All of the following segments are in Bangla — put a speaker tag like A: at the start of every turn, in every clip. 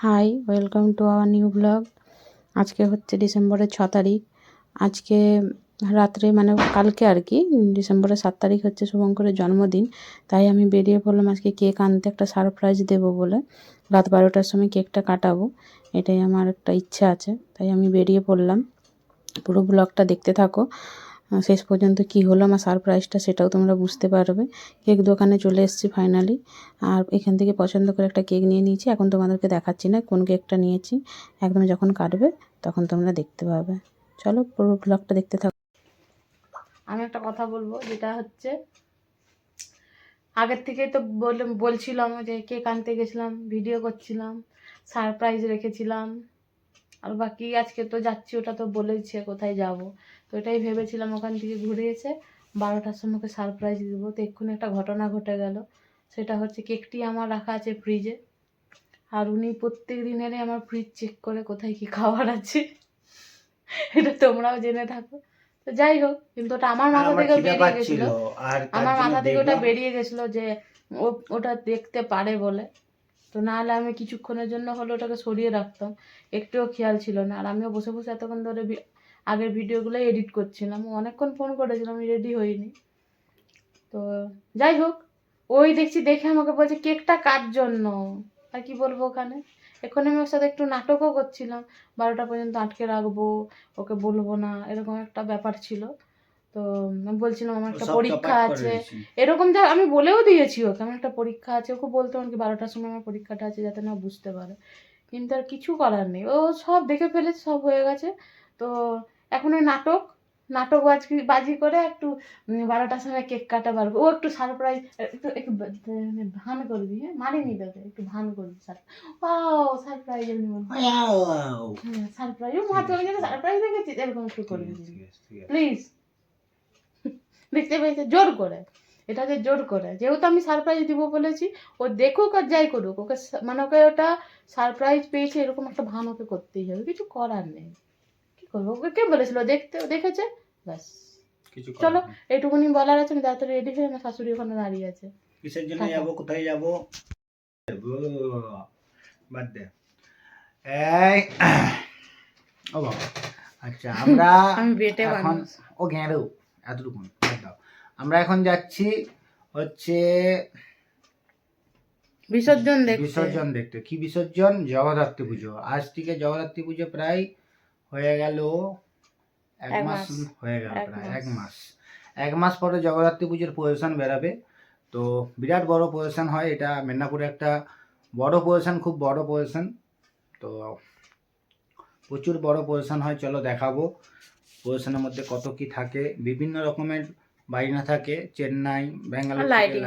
A: High, welcome to our new blog. আজকে হচ্ছে ডিসেম্বরের 6 তারিখ। আজকে রাত্রে মানে কালকে আর কি ডিসেম্বরের 7 তারিখ হচ্ছে শুভঙ্করের জন্মদিন। তাই আমি বেরিয়ে পড়লাম আজকে কেক আনতে, একটা সারপ্রাইজ দেবো বলে। রাত 12টার সময় কেকটা কাটাবো, এটাই আমার একটা ইচ্ছা আছে। তাই আমি বেরিয়ে পড়লাম। পুরো ব্লগটা দেখতে থাকো, শেষ পর্যন্ত কি হলো আমার সারপ্রাইজটা সেটাও তোমরা বুঝতে পারবে। কেক দোকানে চলে এসেছি ফাইনালি, আর এখান থেকে পছন্দ করে একটা কেক নিয়ে নিয়েছি। এখন তোমাদেরকে দেখাচ্ছি না কোন কেকটা নিয়েছি, একদম যখন কাটবে তখন তোমরা দেখতে পাবে। চলো পুরো ব্লগটা দেখতে থাকো। আমি একটা কথা বলবো, যেটা হচ্ছে আগের থেকেই তো বলছিলাম যে কেক আনতে গেছিলাম, ভিডিও করছিলাম, সারপ্রাইজ রেখেছিলাম। আর বাকি আজকে তো যাচ্ছি, ওটা তো বলেছে কোথায় যাব। তো এটাই ভেবেছিলাম, ওখান থেকে ঘুরে এসে 12টার সময় ওকে সারপ্রাইজ দেবো। তো এক্ষুনি একটা ঘটনা ঘটে গেল। সেটা হচ্ছে কেকটি আমার রাখা আছে ফ্রিজে, আর উনি প্রত্যেক দিনেরই আমার ফ্রিজ চেক করে কোথায় কি খাবার আছে। এটা তোমরাও জেনে থাকো। তো যাই হোক, কিন্তু ওটা আমার মাথা থেকে বেরিয়ে গেছিলো, আমার মাথা থেকে ওটা বেরিয়ে গেছিলো যে ওটা দেখতে পারে বলে। তো নাহলে আমি কিছুক্ষণের জন্য হলে ওটাকে সরিয়ে রাখতাম, একটুও খেয়াল ছিল না। আর আমিও বসে বসে এতক্ষণ ধরে আগের ভিডিওগুলো এডিট করছিলাম, অনেকক্ষণ ফোন করেছিলাম, আমি রেডি হইনি। তো যাই হোক, ওই দেখছি দেখে আমাকে বলছে কেকটা কার জন্য। আর কি বলবো, ওখানে এখন আমি ওর সাথে একটু নাটকও করছিলাম, 12টা পর্যন্ত আটকে রাখবো, ওকে বলবো না, এরকম একটা ব্যাপার ছিল। তো আমি বলছিলাম আমার একটা পরীক্ষা আছে, এরকম যা আমি বলেও দিয়েছি ওকে, আমার একটা পরীক্ষা আছে। ওকে বলতে আমার কি 12টার সময় আমার পরীক্ষাটা আছে, যাতে না বুঝতে পারে। কিন্তু আর কিছু করার নেই, ও সব দেখে ফেলেছে, সব হয়ে গেছে। তো এখন ওই নাটক বাজি করে একটু 12টার সময় কেক কাটা পারবো। ও একটু সারপ্রাইজ, একটু একটু ভান করবি, হ্যাঁ মারিনি তোকে, একটু ভান করবি। সারপ্রাইজ সারপ্রাইজ সারপ্রাইজ দেখেছিস, এরকম একটু করবি প্লিজ। দেখতে পেয়েছে জোর করে, এটা যে জোর করে, যেহেতু আমি সারপ্রাইজ দিব বলেছি, ও দেখুক আর যাই করুক, ওকে মানে ওকে ওটা সারপ্রাইজ পেয়েছে এরকম একটা ভান ওকে করতেই হবে, কিছু করার নেই। কি করবো, ওকে কে বলেছিল, দেখেছে ব্যাস। চলো এইটুকুনি বলার আছে। আমি তাড়াতাড়ি রেডি হয়ে, আমার শাশুড়ি ওখানে দাঁড়িয়ে আছে।
B: কিসের জন্য যাবো, কোথায় যাবো, বাদ দে। এই ও বাবা, আচ্ছা আমরা
A: আমি বেটে
B: এখন ও ঘেরো এতটুকু বাদ দাও। আমরা এখন যাচ্ছি হচ্ছে বিসর্জন দেখতে। কি বিসর্জন? জগদ্ধাত্রী পুজো। আজ থেকে জগদ্ধাত্রী পুজো প্রায় হয়ে গেল এক মাস হয়ে গেল, প্রায় এক মাস পরে জগদ্ধাত্রী পুজোর প্রসেশন বেরাবে। তো বিরাট বড় প্রসেশন হয় এটা, মেদিনীপুরে একটা বড় প্রসেশন, খুব বড় প্রসেশন। তো প্রচুর বড় প্রসেশন হয়, চলো দেখাবো প্রসেশনের মধ্যে কত কি থাকে। বিভিন্ন রকমের বাজনা থাকে, চেন্নাই ব্যাঙ্গালোর থেকে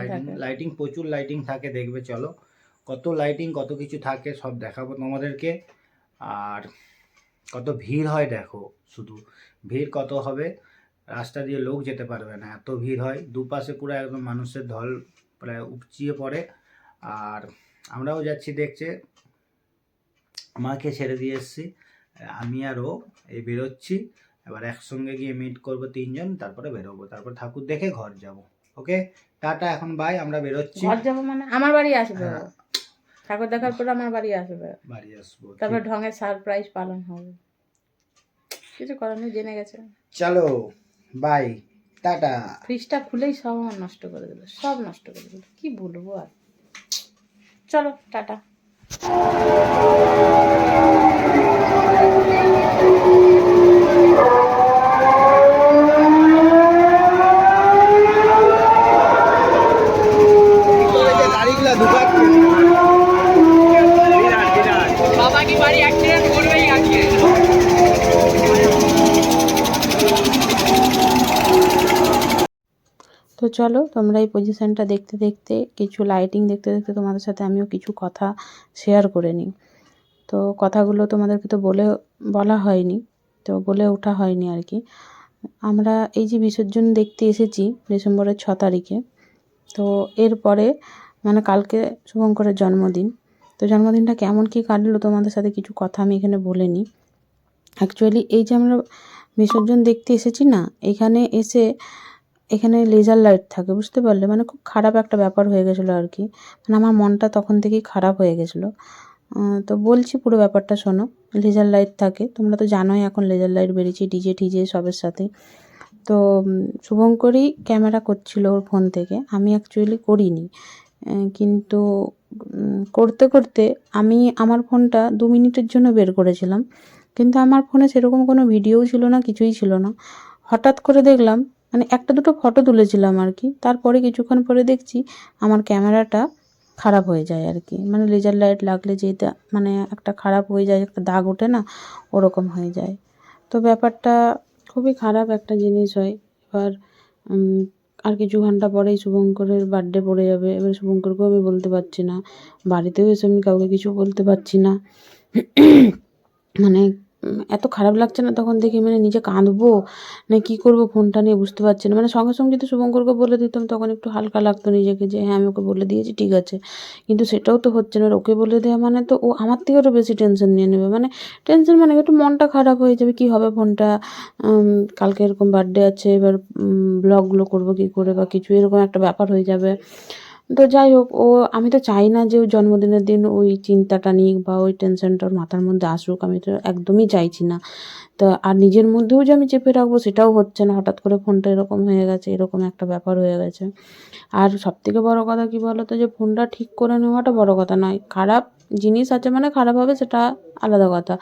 B: লাইটিং প্রচুর লাইটিং থাকে, দেখবে চলো কত লাইটিং কত কিছু থাকে, সব দেখাবো তোমাদেরকে। আর কত ভিড় হয় দেখো, শুধু ভিড় কত হবে, রাস্তা দিয়ে লোক যেতে পারবে না, এত ভিড় হয়। দুপাশে পুরো একদম মানুষের ঢল প্রায় উপচিয়ে পড়ে। আর আমরাও যাচ্ছি দেখছে, মাকে ছেড়ে দিয়ে এসেছি, আমি আর ও এই বেরোচ্ছি। এবার একসঙ্গে গিয়ে মিট করবো তিনজন, তারপরে বেরোবো, তারপর ঠাকুর দেখে ঘর যাব। ওকে টাটা, এখন বাই, আমরা বেরোচ্ছি।
A: ঘর যাবো মানে আমার বাড়ি আসবে, ঠাকুর দেখার পর আমার বাড়ি আসবে,
B: বাড়ি আসবো,
A: তারপর ঢঙের সারপ্রাইজ পালন হবে। কিছু করার নেই, জেনে গেছে।
B: চলো বাই, টাটা।
A: ফ্রিজটা খুলেই সব আমার নষ্ট করে দিল, সব নষ্ট করে দিল, কি বলবো আর। চলো টাটা। বাবা কি বাড়ি অ্যাক্সিডেন্ট করবেই আজকে। তো চলো তোমরা এই পজিশনটা দেখতে দেখতে, কিছু লাইটিং দেখতে দেখতে তোমাদের সাথে আমিও কিছু কথা শেয়ার করে নিই। তো কথাগুলো তোমাদেরকে তো বলা হয়নি, তো বলে ওঠা হয়নি আর কি। আমরা এই যে বিসর্জন দেখতে এসেছি ডিসেম্বরের 6 তারিখে, তো এরপরে মানে কালকে শুভঙ্করের জন্মদিন। তো জন্মদিনটা কেমন কী কাটলো তোমাদের সাথে কিছু কথা আমি এখানে বলে নিই। অ্যাকচুয়ালি এই যে আমরা বিসর্জন দেখতে এসেছি না, এখানে লেজার লাইট থাকে, বুঝতে পারলে, মানে খুব খারাপ একটা ব্যাপার হয়ে গেছিলো আর কি। মানে আমার মনটা তখন থেকেই খারাপ হয়ে গেছিলো।
C: তো বলছি পুরো ব্যাপারটা শোনো। লেজার লাইট থাকে, তোমরা তো জানোই এখন লেজার লাইট বেরিয়েছে ডিজে টিজে সবের সাথেই। তো শুভঙ্করই ক্যামেরা করছিল ওর ফোন থেকে, আমি অ্যাকচুয়ালি করিনি। কিন্তু করতে করতে আমি আমার ফোনটা 2 মিনিটের জন্য বের করেছিলাম, কিন্তু আমার ফোনে সেরকম কোনো ভিডিওও ছিল না, কিছুই ছিল না। হঠাৎ করে দেখলাম, মানে একটা দুটো ফটো তুলেছিলাম আর কি, তারপরে কিছুক্ষণ পরে দেখছি আমার ক্যামেরাটা খারাপ হয়ে যায় আর কি। মানে লেজার লাইট লাগলে যেটা মানে একটা খারাপ হয়ে যায়, একটা দাগ ওঠে না, ওরকম হয়ে যায়। তো ব্যাপারটা খুবই খারাপ একটা জিনিস হয়। এবার আর কিছু ঘন্টা পরেই শুভঙ্করের বার্থডে পড়ে যাবে। এবার শুভঙ্করকেও আমি বলতে পারছি না, বাড়িতেও এসে আমি কাউকে কিছু বলতে পারছি না। মানে এত খারাপ লাগছে না তখন দেখে, মানে নিজে কাঁদবো না কী করবো ফোনটা নিয়ে বুঝতে পারছি না। মানে সঙ্গে সঙ্গে যদি শুভঙ্করকে বলে দিতাম তখন একটু হালকা লাগতো নিজেকে, যে হ্যাঁ আমি ওকে বলে দিয়েছি ঠিক আছে। কিন্তু সেটাও তো হচ্ছে না, ওকে বলে দেওয়া মানে তো ও আমার থেকে আরও বেশি টেনশন নিয়ে নেবে। মানে টেনশন মানে একটু মনটা খারাপ হয়ে যাবে, কী হবে ফোনটা, কালকে এরকম বার্থডে আছে, এবার ব্লগগুলো করবো কী করে বা কিছু, এরকম একটা ব্যাপার হয়ে যাবে। তো যাই হোক, আমি তো চাই না যে ওর জন্মদিনের দিন ওই চিন্তাটা নিক বা ওই টেনশনটা ওর মাথার মধ্যে আসুক, আমি তো একদমই চাইছি না। তো আর নিজের মধ্যেও যে আমি চেপে রাখবো সেটাও হচ্ছে না, হঠাৎ করে ফোনটা এরকম হয়ে গেছে, এরকম একটা ব্যাপার হয়ে গেছে। আর সবথেকে বড় কথা কী বলো তো, যে ফোনটা ঠিক করে নেওয়াটা বড় কথা নয়, খারাপ জিনিস আছে মানে খারাপ হবে সেটা আলাদা কথা।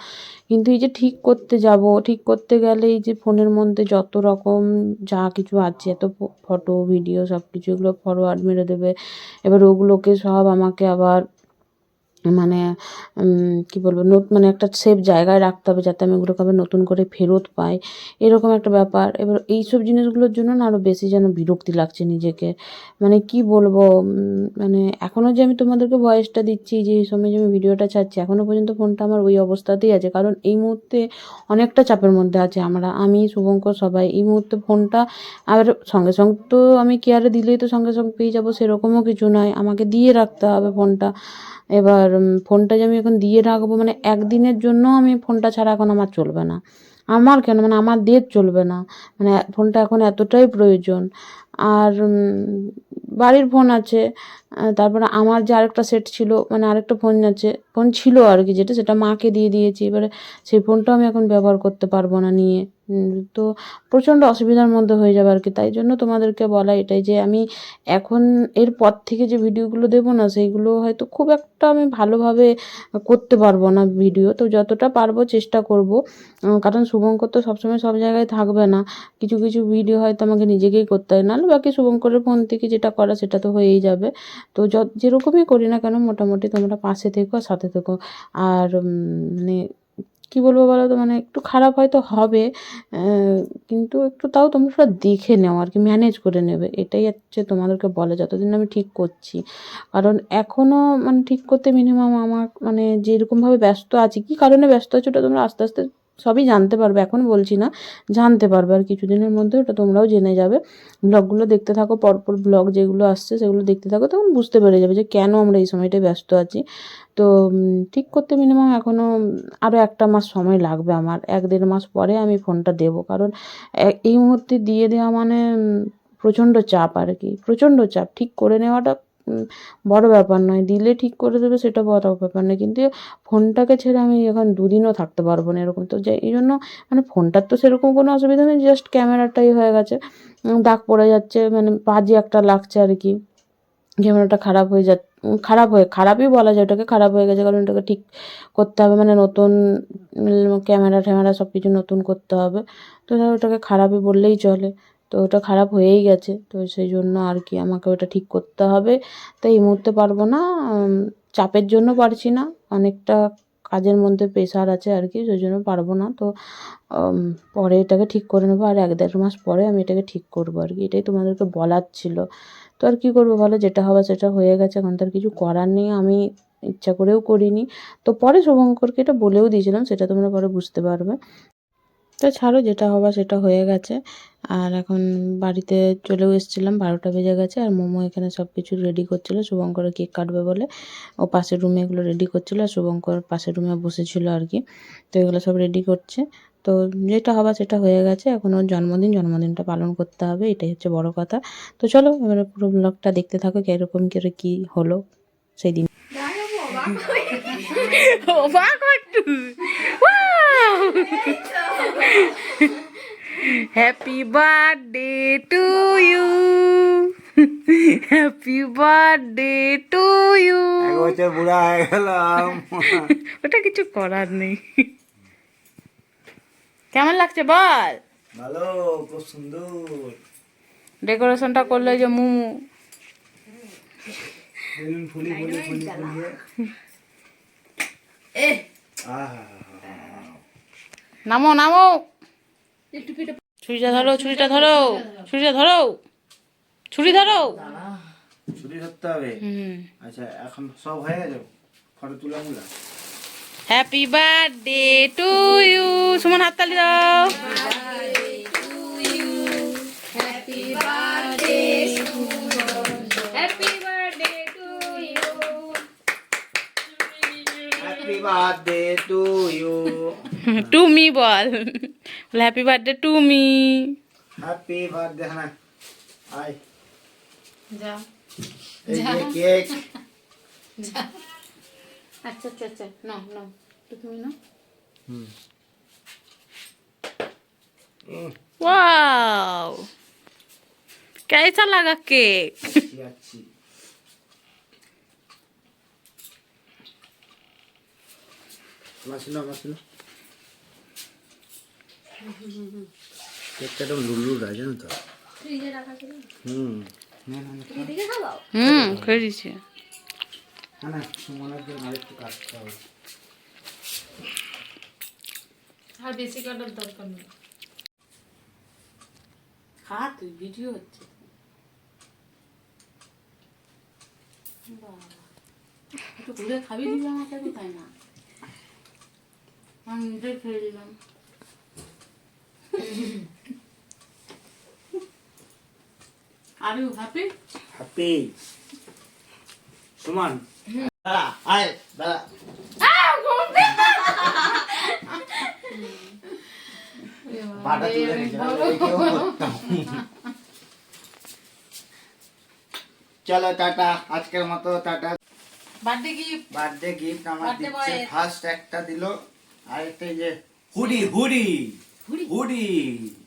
C: কিন্তু এই যে ঠিক করতে যাব, ঠিক করতে গেলে এই যে ফোনের মধ্যে যত রকম যা কিছু আছে, এত ফটো ভিডিও সব কিছু, এগুলো ফরওয়ার্ড মেরে দেবে। এবার ওগুলোকে সব আমাকে আবার মানে কী বলবো, মানে একটা সেফ জায়গায় রাখতে হবে যাতে আমি ওগুলোকে আবার নতুন করে ফেরত পাই, এরকম একটা ব্যাপার। এবার এইসব জিনিসগুলোর জন্য না আরও বেশি যেন বিরক্তি লাগছে নিজেকে। মানে কি বলবো, মানে এখনও যে আমি তোমাদেরকে ভয়েসটা দিচ্ছি, যে এই সময় যে আমি ভিডিওটা ছাড়ছি, এখনও পর্যন্ত ফোনটা আমার ওই অবস্থাতেই আছে। কারণ এই মুহূর্তে অনেকটা চাপের মধ্যে আছে আমি, শুভঙ্কর সবাই। এই মুহূর্তে ফোনটা আর সঙ্গে সঙ্গে তো আমি কেয়ারে দিলেই তো সঙ্গে সঙ্গে পেয়ে যাবো সেরকমও কিছু নয়, আমাকে দিয়ে রাখতে হবে ফোনটা। এবার ফোনটা যে আমি এখন দিয়ে রাখবো, মানে একদিনের জন্য আমি ফোনটা ছাড়া এখন আমার চলবে না। আমার কেন, মানে আমাদের চলবে না। মানে ফোনটা এখন এতটাই প্রয়োজন। আর বাড়ির ফোন আছে, তারপরে আমার যে আরেকটা সেট ছিল, মানে আরেকটা ফোন ছিল আর কি, সেটা মাকে দিয়ে দিয়েছি। এবারে সেই ফোনটাও আমি এখন ব্যবহার করতে পারবো না নিয়ে। তো প্রচণ্ড অসুবিধার মধ্যে হয়ে যাবে আর কি। তাই জন্য তোমাদেরকে বলা এটাই, যে আমি এখন এরপর থেকে যে ভিডিওগুলো দেবো না, সেইগুলো হয়তো খুব একটা আমি ভালোভাবে করতে পারবো না ভিডিও। তো যতটা পারবো চেষ্টা করব, কারণ শুভঙ্কর তো সবসময় সব জায়গায় থাকবে না। কিছু কিছু ভিডিও হয়তো আমাকে নিজেকেই করতে হয়, নাহলে বাকি শুভঙ্করের ফোন থেকে যেটা করা সেটা তো হয়েই যাবে। তো যেরকমই করি না কেন, মোটামুটি তোমরা পাশে থেকো, সাথে থেকো। আর মানে কী বলবো বলো তো, মানে একটু খারাপ হয়তো হবে, কিন্তু একটু তাও তোমরা দেখে নাও আর কি, ম্যানেজ করে নেবে, এটাই হচ্ছে তোমাদেরকে বলা, যতদিন আমি ঠিক করছি। কারণ এখনও মানে ঠিক করতে মিনিমাম আমার, মানে যেরকমভাবে ব্যস্ত আছি, কী কারণে ব্যস্ত আছি ওটা তোমরা আস্তে আস্তে সবই জানতে পারবে, এখন বলছি না, জানতে পারবে। আর কিছুদিনের মধ্যে ওটা তোমরাও জেনে যাবে। ব্লগগুলো দেখতে থাকো, পরপর ব্লগ যেগুলো আসছে সেগুলো দেখতে থাকো, তখন বুঝতে পেরে যাবে যে কেন আমরা এই সময়টায় ব্যস্ত আছি। তো ঠিক করতে মিনিমাম এখনও আরও 1 মাস সময় লাগবে আমার, 1-1.5 মাস পরে আমি ফোনটা দেবো। কারণ এই মুহূর্তে দিয়ে দেওয়া মানে প্রচণ্ড চাপ আর কি, প্রচণ্ড চাপ। ঠিক করে নেওয়াটা বড় ব্যাপার নয়, দিলে ঠিক করে দেবে সেটা বড় ব্যাপার নয়, কিন্তু ফোনটাকে ছেড়ে আমি এখন 2 দিনও থাকতে পারবো না এরকম। তো এই জন্য মানে ফোনটার তো সেরকম কোনো অসুবিধা নেই, জাস্ট ক্যামেরাটাই হয়ে গেছে, দাগ পড়ে যাচ্ছে, মানে বাজে একটা লাগছে আর কি। ক্যামেরাটা খারাপই বলা যায় ওটাকে, খারাপ হয়ে গেছে, কারণ ওটাকে ঠিক করতে হবে, মানে নতুন ক্যামেরা ট্যামেরা সব কিছু নতুন করতে হবে। তো ওটাকে খারাপই বললেই চলে। তো ওটা খারাপ হয়েই গেছে, তো সেই জন্য আর কি আমাকে ওটা ঠিক করতে হবে। তো এই মুহূর্তে পারবো না, চাপের জন্য পারছি না, অনেকটা কাজের মধ্যে প্রেশার আছে আর কি, সেই জন্য পারবো না। তো পরে এটাকে ঠিক করে নেবো, আর 1-1.5 মাস পরে আমি এটাকে ঠিক করবো আর কি, এটাই তোমাদেরকে বলার ছিল। তো আর কী করবো বলো, যেটা হওয়ার সেটা হয়ে গেছে, এখন তো আর কিছু করার নেই, আমি ইচ্ছা করেও করিনি। তো পরে শুভঙ্করকে এটা বলেও দিয়েছিলাম, সেটা তোমরা পরে বুঝতে পারবে। তো ছাড়ো, যেটা হওয়ার সেটা হয়ে গেছে। আর এখন বাড়িতে চলেও এসেছিলাম, 12টা বেজে গেছে। আর মোমো এখানে সব কিছু রেডি করছিলো, শুভঙ্করের কেক কাটবে বলে ও পাশের রুমে এগুলো রেডি করছিলো, আর শুভঙ্কর পাশের রুমে বসেছিল আর কি। তো এগুলো সব রেডি করছে। তো যেটা হবার সেটা হয়ে গেছে, এখন ওর জন্মদিনটা পালন করতে হবে, এটাই হচ্ছে বড় কথা। তো চলো এবারে পুরো ব্লগটা দেখতে থাকো, কীরকম করে কী হলো সেই দিন। অবাক একটু happy birthday to you, happy birthday to you.
B: এক বছর বুড়া হয়ে গেলাম।
C: ওটা কিছু করার নেই। কেমন লাগছে বল?
B: ভালো, খুব সুন্দর।
C: ডেকোরেশনটা করলো এই যে মুমু।
B: বেলুন ফুলিয়ে
C: নামো নামো, ছুরিটা ধরো, ছুরিটা ধরো, ছুরিটা ধরো, ছুরি ধরো।
B: ছুটি ধরতে হবে। আচ্ছা এখন সব হয়ে গেছে, ফটো তুলা মুলা।
C: Happy birthday to you. Suman হাততালি দাও।
B: Happy birthday to you.
C: To me বল, happy birthday to me.
B: Happy birthday. হ্যাঁ আয়,
A: যা।
B: এই যে কেক।
A: अच्छा अच्छा अच्छा नो नो तो তুমি না
C: वाओ, कैसा लगा केक?
B: अच्छी। মাসিনো মাসিনো কেকটা তো লুলু রায় জানো তো।
A: ফ্রিজে রাখা ছিল
B: না না না
A: এদিকে খাওয়াও
C: খেয়ে দিছি।
B: না না সুমনের জন্য আরেকটু কাটতে হবে।
A: আর বেশি কাটার দরকার নেই
C: খা তুই, ভিডিও হচ্ছে। একটু ঘুরে খাবি, দিবি আমাকে কোথায় না, আমি নিজে খেয়ে দিলাম। Are you happy?
B: Happy Suman দাঁড়া, আয় দাঁড়া। বাটা তুলে রেখে দাও, এই কেউ করতাম। চলো টাটা, আজকের মতো tata.
C: Birthday gift,
B: birthday gift আমার
C: Birthday
B: দিচ্ছে,
C: boy।
B: ফার্স্ট একটা দিল, আর একটা এই যে হুডি হুডি হুডি,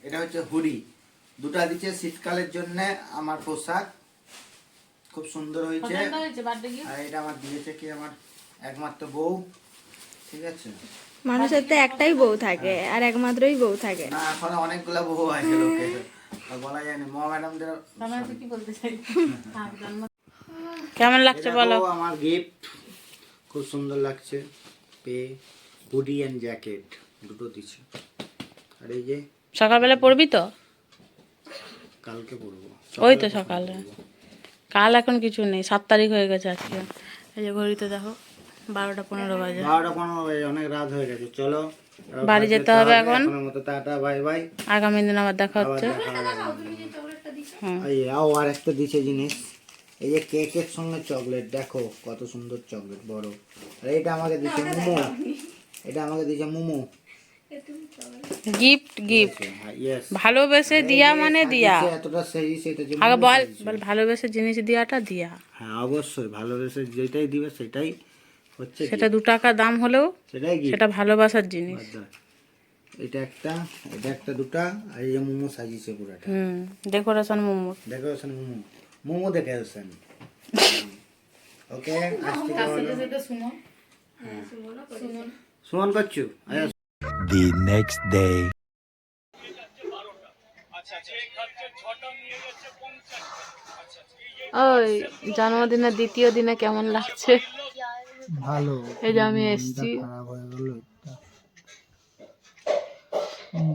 B: এটা হচ্ছে হুডি। দুটা দিচ্ছে শীতকালের জন্য আমার পোশাক, খুব সুন্দর হয়েছে।
C: পছন্দ হয়েছে বার্থডে গিফট?
B: আর এটা আমার দিয়েছে কি আমার একমাত্র বউ, ঠিক আছে।
D: মানুষের তো একটাই বউ থাকে আর একমাত্রই বউ থাকে।
B: না এখন অনেকগুলা বউ আছে লোকের, আর বলা যায় না। মা ম্যাডামদের
C: তুমি কি বলতে চাই? কেমন লাগছে বলো?
B: আমার গিফট খুব সুন্দর লাগছে, পেয়ে হুডি এন্ড জ্যাকেট দুটো দিচ্ছে। আর এই যে
C: সকালবেলা পড়বি তো?
B: কালকে পরবো।
C: ওই তো সকালে, কাল এখন কিছু নেই, 7 তারিখ হয়ে গেছে আজকে। এই যে ঘড়িতে দেখো 12:15 বাজে।
B: 12:15 বাজে, অনেক রাত হয়ে গেছে। চলো
C: বাড়ি যেতে হবে এখন।
B: এখনের মতো টাটা বাই বাই।
C: আগামী দিন আবার দেখা
B: আবার
C: হচ্ছে।
B: দেখা হবে।
C: হুম।
B: এই আর একটা দিছে জিনিস, এই যে কেকের সঙ্গে চকলেট, দেখো কত সুন্দর চকলেট বড়। আর এটা আমাকে দিছে মোমো, এটা আমাকে দিছে মোমো।
C: গিফট গিফট,
B: হ্যাঁ ইয়েস,
C: ভালোবেসে দিয়া মানে দিয়া।
B: এতটা সেই সেটা যে
C: আগে
B: মোমো
C: বল
B: সাজিয়েছে।
C: বল, ভালোবেসে জিনিস দিয়াটা দিয়া।
B: হ্যাঁ অবশ্যই, ভালোবেসে যেটাই দিবে সেটাই হচ্ছে
C: সেটা
B: gift,
C: 2 টাকা দাম হলেও
B: সেটাই gift।
C: সেটা ভালোবাসার জিনিস।
B: এটা একটা, এটা একটা, দুটা। আর এই যে মোমো সাজিয়েছে পুরাটা,
C: decoration momo.
B: Decoration momo, momo decoration. Okay আজকে
A: সেটা শুনো
B: সুমন করছো।
E: The next day.
A: ওই জন্মদিনের দ্বিতীয় দিনে কেমন লাগছে?
B: ভালো,
A: এই যে আমি এসছি,
B: খারাপ হয়ে গেল।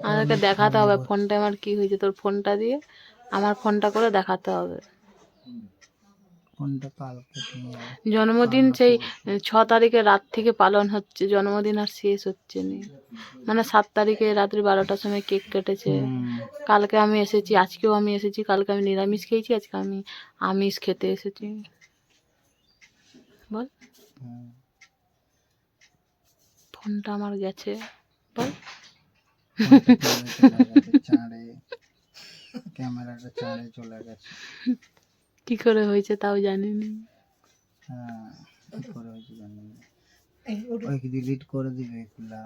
A: আমাকে দেখাতে হবে ফোনটা আমার কি হয়েছে। তোর ফোনটা দিয়ে আমার ফোনটা করে দেখাতে হবে।
B: ফোনটা কালকে
A: জন্মদিন সেই 6 তারিখে রাত থেকে পালন হচ্ছে, জন্মদিন আর শেষ হচ্ছে না। মানে 7 তারিখে রাত্রি 12টার সময় কেক কেটেছে। কালকে আমি এসেছি, আজকেও আমি এসেছি। কালকে আমি নিরামিষ খেয়েছি, আজকে আমি আমিষ খেতে এসেছি। বল, ফোনটা আমার গেছে, বল।
B: ক্যামেরাটা চাঁড়ে চলে গেছে।
A: কি করে হয়েছে তাও জানিনি।
B: হ্যাঁ কি করে হয়েছে জানি না। ওই কি ডিলিট করে দিবে এগুলা।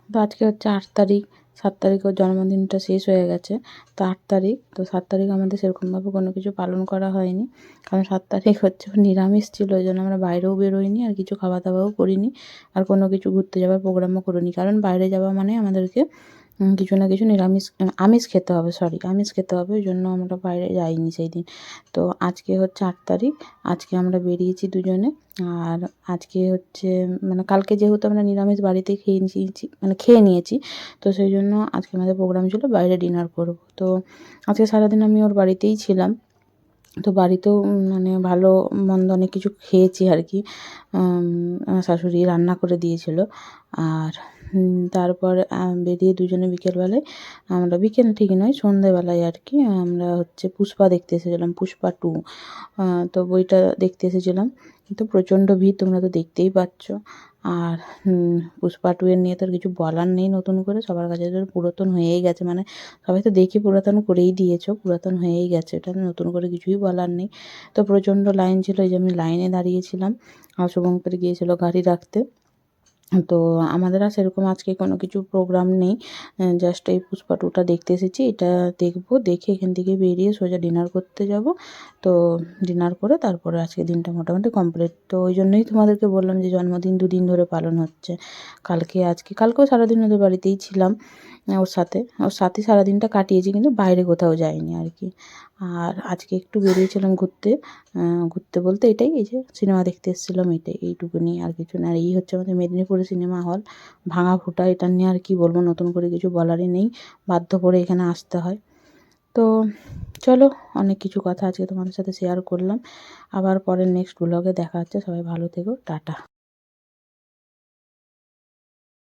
C: তো আজকে হচ্ছে 8 তারিখ, 7 তারিখ ওর জন্মদিনটা শেষ হয়ে গেছে। তো 8 তারিখ, তো 7 তারিখ আমাদের সেরকমভাবে কোনো কিছু পালন করা হয়নি, কারণ 7 তারিখ হচ্ছে ওর নিরামিষ ছিল, ওই জন্য আমরা বাইরেও বেরোইনি আর কিছু খাওয়া দাওয়াও করিনি, আর কোনো কিছু ঘুরতে যাওয়ার প্রোগ্রামও করিনি, কারণ বাইরে যাওয়া মানে আমাদেরকে কিছু না কিছু আমিষ খেতে হবে, আমিষ খেতে হবে, ওই জন্য আমরা বাইরে যাইনি সেই দিন। তো আজকে হচ্ছে 8 তারিখ, আজকে আমরা বেরিয়েছি দুজনে। আর আজকে হচ্ছে মানে কালকে যেহেতু আমরা নিরামিষ বাড়িতে খেয়ে নিয়েছি, তো সেই জন্য আজকে আমাদের প্রোগ্রাম ছিল বাইরে ডিনার করব। তো আজকে সারাদিন আমি ওর বাড়িতেই ছিলাম। তো বাড়িতেও মানে ভালো মন্দ অনেক কিছু খেয়েছি আর কি। আমার শাশুড়ি রান্না করে দিয়েছিল। আর তারপর বেরিয়ে দুজনে বিকেলবেলায়, আমরা বিকেল ঠিক নয় সন্ধ্যেবেলায় আর কি, আমরা হচ্ছে পুষ্পা দেখতে এসেছিলাম, পুষ্পা 2। তো বইটা দেখতে এসেছিলাম, তো প্রচণ্ড ভিড়, তোমরা তো দেখতেই পাচ্ছ। আর পুষ্পা 2 এর নিয়ে তো আর কিছু বলার নেই, নতুন করে সবার কাছে তো পুরাতন হয়েই গেছে, মানে সবাই তো দেখে পুরাতন করেই দিয়েছো, পুরাতন হয়েই গেছে, এটা নতুন করে কিছুই বলার নেই। তো প্রচণ্ড লাইন ছিল, এই যে আমি লাইনে দাঁড়িয়েছিলাম, আর শুভঙ্কর গিয়েছিল গাড়ি রাখতে। তো আমাদের আর সেরকম আজকে কোনো কিছু প্রোগ্রাম নেই, জাস্ট এই পুষ্পা 2টা দেখতে এসেছি, এটা দেখবো, দেখে এখান থেকে বেরিয়ে সোজা ডিনার করতে যাব। তো ডিনার করে তারপরে আজকে দিনটা মোটামুটি কমপ্লিট। তো ওই জন্যই তোমাদেরকে বললাম যে জন্মদিন 2 দিন ধরে পালন হচ্ছে, কালকেও সারাদিন ওদের বাড়িতেই ছিলাম, ওর সাথে সারাদিনটা কাটিয়েছি, কিন্তু বাইরে কোথাও যাইনি আর কি। আর আজকে একটু বেরিয়েছিলাম ঘুরতে বলতে এটাই, এই যে সিনেমা দেখতে এসেছিলাম, এইটুকুনি, আর কিছু না। আর এই হচ্ছে আমাদের মেদিনীপুরে সিনেমা হল, ভাঙা ফুটা, এটা নিয়ে আর কি বলবো, নতুন করে কিছু বলারই নেই, বাধ্য করে এখানে আসতে হয়। তো চলো, অনেক কিছু কথা আজকে তোমাদের সাথে শেয়ার করলাম, আবার পরের নেক্সট ব্লগে দেখা হচ্ছে, সবাই ভালো থেকো, টাটা।